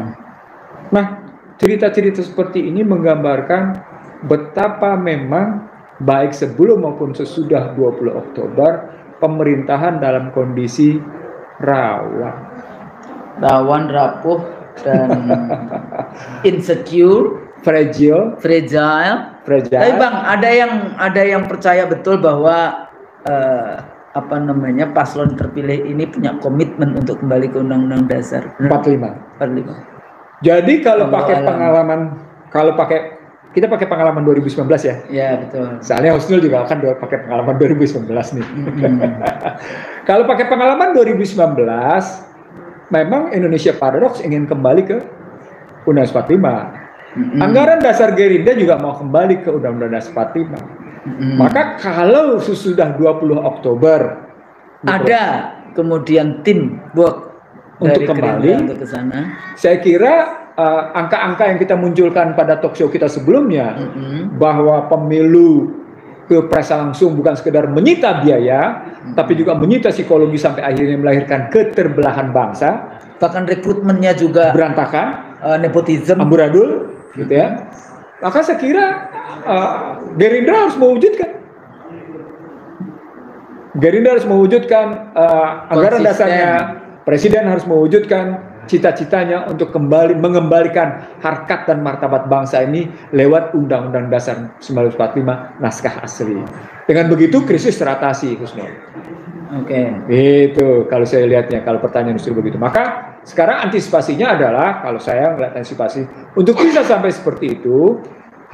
Speaker 4: Nah, cerita-cerita seperti ini menggambarkan betapa memang baik sebelum maupun sesudah 20 Oktober pemerintahan dalam kondisi rawan,
Speaker 2: rapuh dan insecure, fragile. Tapi Bang, ada yang percaya betul bahwa paslon terpilih ini punya komitmen untuk kembali ke Undang-Undang Dasar 45.
Speaker 4: Jadi kalau kita pakai pengalaman 2019 ya.
Speaker 2: Iya, betul.
Speaker 4: Soalnya Husnul juga akan pakai pengalaman 2019 nih. Kalau pakai pengalaman 2019, memang Indonesia Paradox ingin kembali ke Undang-Undang 45. Anggaran dasar Gerindra juga mau kembali ke Undang-Undang Dasar 45. Maka kalau sesudah 20 Oktober
Speaker 2: ada kemudian tim work
Speaker 4: untuk kembali
Speaker 2: ke sana,
Speaker 4: saya kira angka-angka yang kita munculkan pada talk show kita sebelumnya bahwa pemilu pilpres langsung bukan sekedar menyita biaya, tapi juga menyita psikologi sampai akhirnya melahirkan keterbelahan bangsa,
Speaker 2: bahkan rekrutmennya juga
Speaker 4: berantakan,
Speaker 2: nepotisme,
Speaker 4: amburadul, gitu ya. Maka saya kira Gerindra harus mewujudkan anggaran dasarnya, presiden harus mewujudkan cita-citanya untuk mengembalikan harkat dan martabat bangsa ini lewat Undang-Undang Dasar 1945 naskah asli. Dengan begitu krisis teratasi, Husnul.
Speaker 2: Oke.
Speaker 4: Itu kalau saya lihatnya, kalau pertanyaan justru begitu. Maka sekarang antisipasinya adalah, kalau saya melihat antisipasi untuk bisa sampai seperti itu,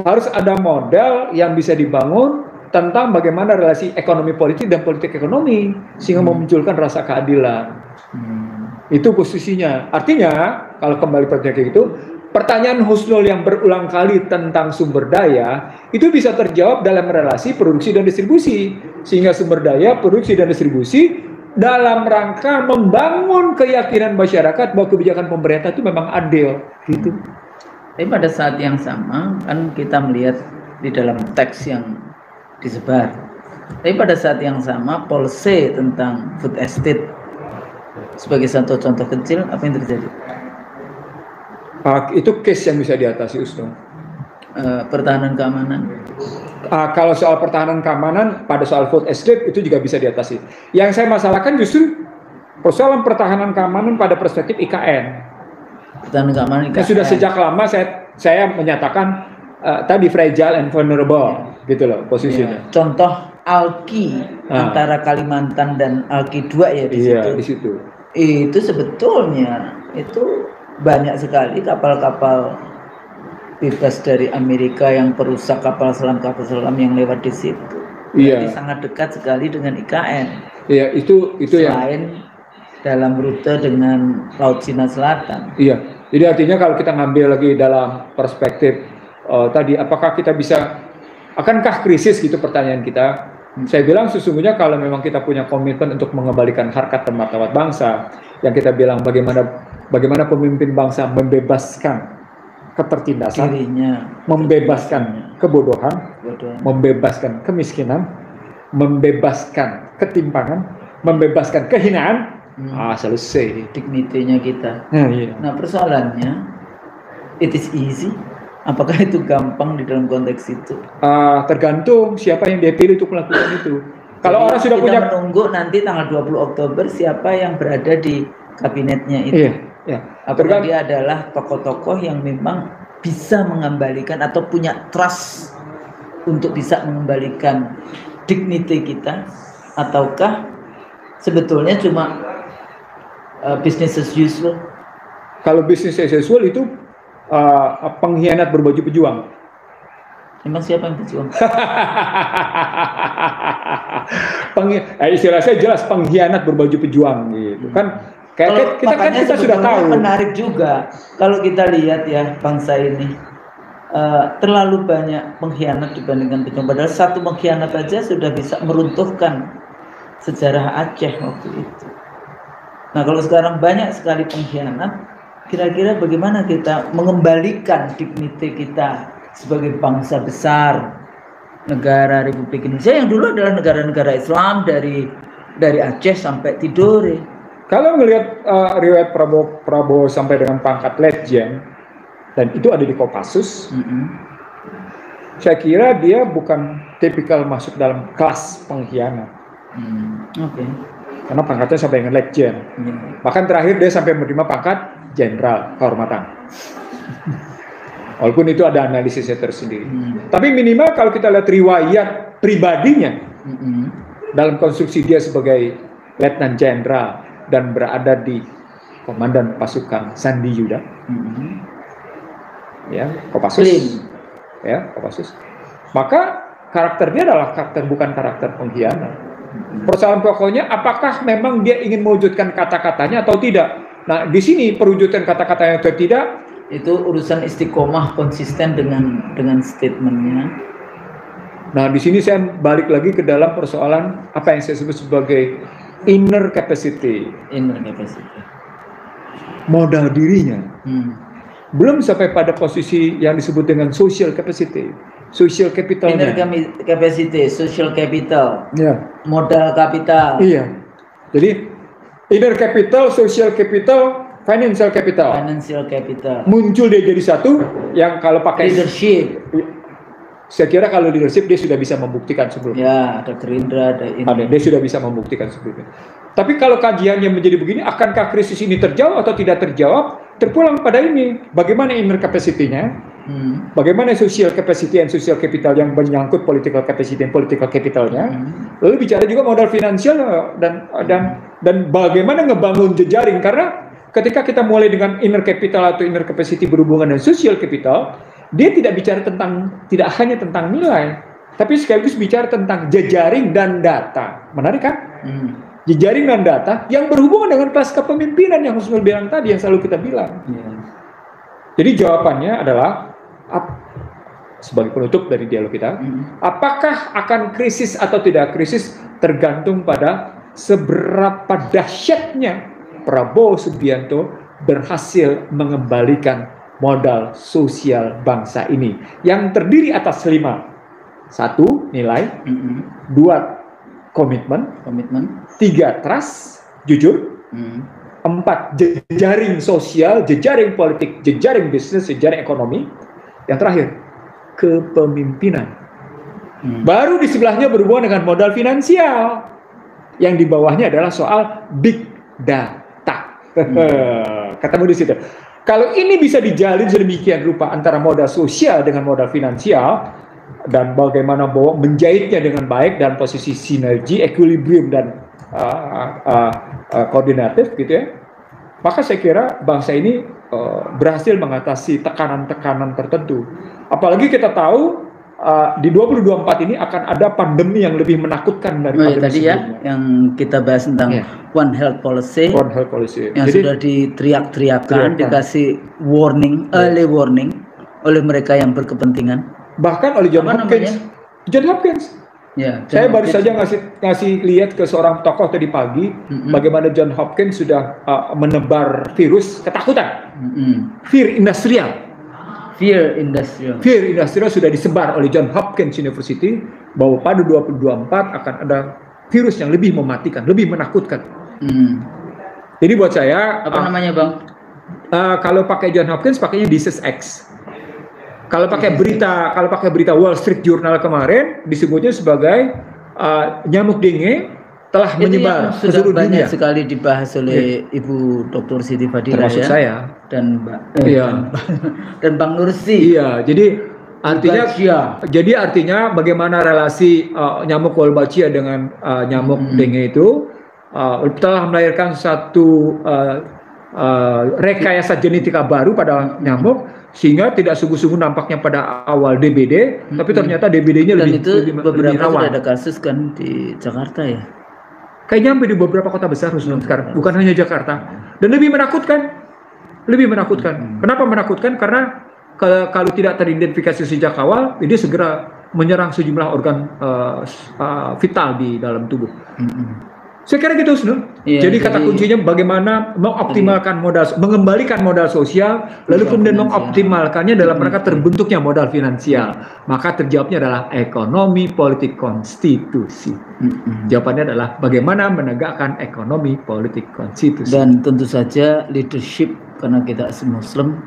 Speaker 4: harus ada model yang bisa dibangun tentang bagaimana relasi ekonomi politik dan politik ekonomi sehingga memunculkan rasa keadilan. Itu posisinya. Artinya kalau kembali pada kayak gitu, pertanyaan Husnul yang berulang kali tentang sumber daya itu bisa terjawab dalam relasi produksi dan distribusi, sehingga sumber daya, produksi dan distribusi dalam rangka membangun keyakinan masyarakat bahwa kebijakan pemerintah itu memang adil gitu.
Speaker 2: Tapi pada saat yang sama kan kita melihat di dalam teks yang disebar, tapi pada saat yang sama policy tentang food estate sebagai satu contoh kecil, apa yang terjadi?
Speaker 4: Itu case yang bisa diatasi, Husnul.
Speaker 2: Pertahanan keamanan.
Speaker 4: Kalau soal pertahanan keamanan, pada soal food estate itu juga bisa diatasi. Yang saya masalahkan justru persoalan pertahanan keamanan pada perspektif IKN.
Speaker 2: Pertahanan keamanan IKN.
Speaker 4: Sudah sejak lama saya menyatakan tadi fragile and vulnerable, gitu loh posisinya.
Speaker 2: Ya. Contoh Alki antara Kalimantan dan Alki 2 ya di situ.
Speaker 4: Di situ.
Speaker 2: Itu sebetulnya itu banyak sekali kapal-kapal bebas dari Amerika yang perusak kapal selam yang lewat di situ. Jadi sangat dekat sekali dengan IKN. Iya, itu selain dalam rute dengan Laut Cina Selatan.
Speaker 4: Iya. Jadi artinya kalau kita ngambil lagi dalam perspektif tadi, apakah kita akankah krisis gitu pertanyaan kita? Saya bilang sesungguhnya kalau memang kita punya komitmen untuk mengembalikan harkat dan martabat bangsa, yang kita bilang bagaimana pemimpin bangsa membebaskan ketertindasan, membebaskan kebodohan, membebaskan kemiskinan, membebaskan ketimpangan, membebaskan kehinaan, selesai.
Speaker 2: Dignity-nya kita.
Speaker 4: Iya.
Speaker 2: Nah persoalannya, it is easy. Apakah itu gampang di dalam konteks itu?
Speaker 4: Tergantung siapa yang dia pilih untuk melakukan itu. Kalau orang sudah punya,
Speaker 2: menunggu nanti tanggal 20 Oktober siapa yang berada di kabinetnya itu.
Speaker 4: Iya.
Speaker 2: Apakah dia adalah tokoh-tokoh yang memang bisa mengembalikan atau punya trust untuk bisa mengembalikan dignity kita, ataukah sebetulnya cuma business as usual?
Speaker 4: Kalau business as usual itu pengkhianat berbaju pejuang.
Speaker 2: Emang siapa yang berjuang?
Speaker 4: Istilah saya jelas pengkhianat berbaju pejuang gitu kan. Kita sudah tahu.
Speaker 2: Menarik juga kalau kita lihat ya bangsa ini terlalu banyak pengkhianat dibandingkan pejuang. Padahal satu pengkhianat aja sudah bisa meruntuhkan sejarah Aceh waktu itu. Nah, kalau sekarang banyak sekali pengkhianat, kira-kira bagaimana kita mengembalikan dignity kita sebagai bangsa besar, negara Republik Indonesia yang dulu adalah negara-negara Islam dari Aceh sampai Tidore.
Speaker 4: Kalau melihat riwayat Prabowo sampai dengan pangkat Letjen, dan itu ada di Kopassus, saya kira dia bukan tipikal masuk dalam kelas pengkhianat.
Speaker 2: Oke.
Speaker 4: Karena pangkatnya sampai dengan Letjen. Bahkan terakhir dia sampai menerima pangkat Jenderal Kehormatan. Walaupun itu ada analisisnya tersendiri. Tapi minimal kalau kita lihat riwayat pribadinya, dalam konstruksi dia sebagai Letnan Jenderal dan berada di Komandan Pasukan Sandi Yuda, ya, Kopassus, ya, Kopassus. Maka karakter dia adalah karakter, bukan karakter pengkhianat. Persoalan pokoknya apakah memang dia ingin mewujudkan kata-katanya atau tidak. Nah, di sini perwujudan kata-katanya atau tidak
Speaker 2: itu urusan istiqomah konsisten dengan statementnya.
Speaker 4: Nah, di sini saya balik lagi ke dalam persoalan apa yang saya sebut sebagai inner capacity.
Speaker 2: Inner capacity.
Speaker 4: Modal dirinya. Belum sampai pada posisi yang disebut dengan social capacity. Social capital.
Speaker 2: Inner capacity, social capital.
Speaker 4: Ya.
Speaker 2: Modal kapital.
Speaker 4: Iya. Jadi inner capital, social capital, financial capital.
Speaker 2: Financial capital.
Speaker 4: Muncul dia jadi satu yang kalau pakai
Speaker 2: leadership.
Speaker 4: Saya kira kalau leadership dia sudah bisa membuktikan sebelumnya.
Speaker 2: Ya, ada Gerindra, ada ini.
Speaker 4: Dia sudah bisa membuktikan sebelumnya. Tapi kalau kajiannya menjadi begini, akankah krisis ini terjawab atau tidak terjawab? Terpulang pada ini, bagaimana inner capacity-nya, bagaimana social capacity and social capital yang menyangkut political capacity dan political capital-nya, lalu bicara juga modal finansial dan bagaimana ngebangun jejaring, karena ketika kita mulai dengan inner capital atau inner capacity berhubungan dengan social capital, dia tidak bicara tidak hanya tentang nilai, tapi sekaligus bicara tentang jejaring dan data. Menarik kan? Jejaring dan data yang berhubungan dengan kelas kepemimpinan yang Husnul bilang tadi, yang selalu kita bilang. Jadi jawabannya adalah sebagai penutup dari dialog kita, apakah akan krisis atau tidak krisis tergantung pada seberapa dahsyatnya Prabowo Subianto berhasil mengembalikan modal sosial bangsa ini yang terdiri atas 5. 1. Nilai. 2. Komitmen. 3. Trust, jujur. 4. Jejaring sosial, jejaring politik, jejaring bisnis, jejaring ekonomi. Yang terakhir, kepemimpinan. Baru di sebelahnya berhubungan dengan modal finansial. Yang di bawahnya adalah soal big data. Ketemu di situ. Kalau ini bisa dijalin sedemikian rupa antara modal sosial dengan modal finansial, dan bagaimana menjahitnya dengan baik dan posisi sinergi, equilibrium dan koordinatif gitu ya, maka saya kira bangsa ini berhasil mengatasi tekanan-tekanan tertentu. Apalagi kita tahu di 2024 ini akan ada pandemi yang lebih menakutkan daripada
Speaker 2: tadi sebelumnya. Yang kita bahas tentang One Health Policy, yang jadi, sudah diteriak-teriakan, dikasih warning, early warning oleh mereka yang berkepentingan.
Speaker 4: Bahkan oleh John Hopkins. Ya, saya baru saja ngasih lihat ke seorang tokoh tadi pagi bagaimana John Hopkins sudah menebar virus ketakutan, fear industrial sudah disebar oleh John Hopkins University bahwa pada 2024 akan ada virus yang lebih mematikan, lebih menakutkan. Jadi buat saya
Speaker 2: apa namanya bang?
Speaker 4: Kalau pakai John Hopkins pakainya Disease X. Kalau pakai berita Wall Street Journal kemarin disebutnya sebagai nyamuk dengue telah menyebar ke seluruh dunia.
Speaker 2: Banyak sekali dibahas oleh Ibu Dr. Siti Fadila
Speaker 4: termasuk saya
Speaker 2: dan dan Bang Nursi. Iya,
Speaker 4: jadi artinya bagaimana relasi nyamuk Wolbachia dengan nyamuk dengue itu telah melahirkan satu rekayasa genetika baru pada nyamuk, sehingga tidak sungguh-sungguh nampaknya pada awal DBD, tapi ternyata DBD-nya lebih
Speaker 2: beberapa sudah ada kasus kan di Jakarta ya.
Speaker 4: Kayaknya sampai di beberapa kota besar sekarang, bukan hanya Jakarta, dan lebih menakutkan. Kenapa menakutkan? Karena kalau tidak teridentifikasi sejak awal, dia segera menyerang sejumlah organ vital di dalam tubuh. Saya kira gitu, Husnul.
Speaker 2: Iya,
Speaker 4: jadi kata kuncinya bagaimana mengoptimalkan modal, mengembalikan modal sosial, lalu kemudian mengoptimalkannya dalam rangka terbentuknya modal finansial. Maka terjawabnya adalah ekonomi politik konstitusi. Jawabannya adalah bagaimana menegakkan ekonomi politik konstitusi.
Speaker 2: Dan tentu saja leadership, karena kita Muslim,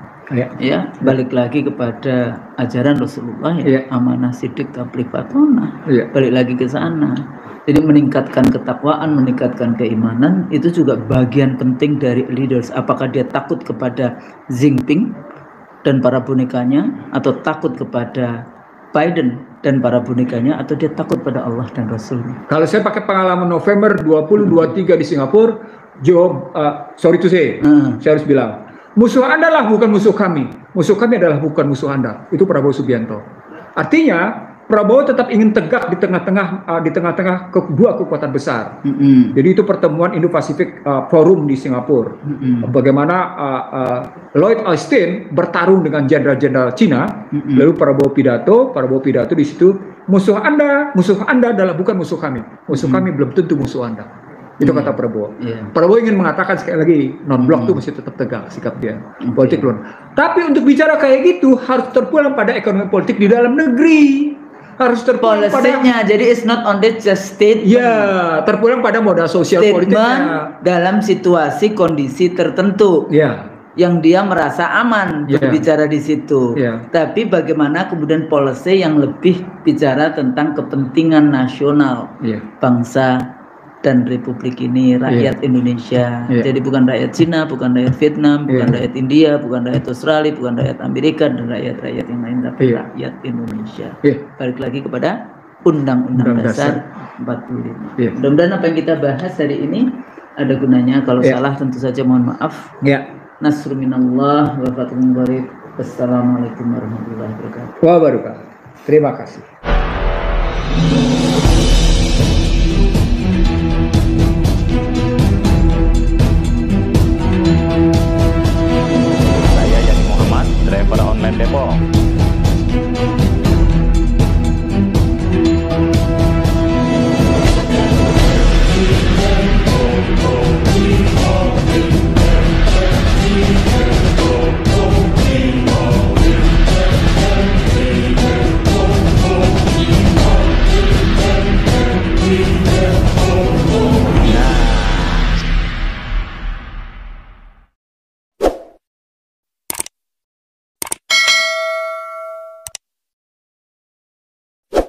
Speaker 2: ya balik lagi kepada ajaran Rasulullah, ya, amanah sidik tabligh fatonah, balik lagi ke sana. Jadi meningkatkan ketakwaan, meningkatkan keimanan itu juga bagian penting dari leaders. Apakah dia takut kepada Xi Jinping dan para bonekanya, atau takut kepada Biden dan para bonekanya, atau dia takut pada Allah dan Rasulnya?
Speaker 4: Kalau saya pakai pengalaman November 2023 di Singapura, sorry to say, saya harus bilang, musuh Anda lah bukan musuh kami. Musuh kami adalah bukan musuh Anda. Itu Prabowo Subianto. Artinya Prabowo tetap ingin tegak di tengah-tengah kedua kekuatan besar. Jadi itu pertemuan Indo-Pasifik Forum di Singapura. Bagaimana Lloyd Austin bertarung dengan jenderal-jenderal Cina. Lalu Prabowo pidato di situ, musuh Anda adalah bukan musuh kami. Musuh kami belum tentu musuh Anda. Itu kata Prabowo. Prabowo ingin mengatakan sekali lagi, non-blok itu mesti tetap tegak sikap dia. Politik luar. Tapi untuk bicara kayak gitu harus terpulang pada ekonomi politik di dalam negeri. Harus terpulang pada,
Speaker 2: jadi it's not only just statement.
Speaker 4: Ya, terpulang pada modal sosial politiknya
Speaker 2: dalam situasi kondisi tertentu. Yang dia merasa aman berbicara di situ. Tapi bagaimana kemudian policy yang lebih bicara tentang kepentingan nasional bangsa dan republik ini, rakyat Indonesia. Jadi bukan rakyat Cina, bukan rakyat Vietnam, bukan rakyat India, bukan rakyat Australia, bukan rakyat Amerika dan rakyat-rakyat yang lain, tapi rakyat Indonesia. Balik lagi kepada Undang-Undang Dasar 45. Mudah-mudahan apa yang kita bahas hari ini ada gunanya. Kalau salah tentu saja mohon maaf. Nasrul minallah wa fathun qarib. Wassalamualaikum warahmatullahi wabarakatuh.
Speaker 4: Terima kasih.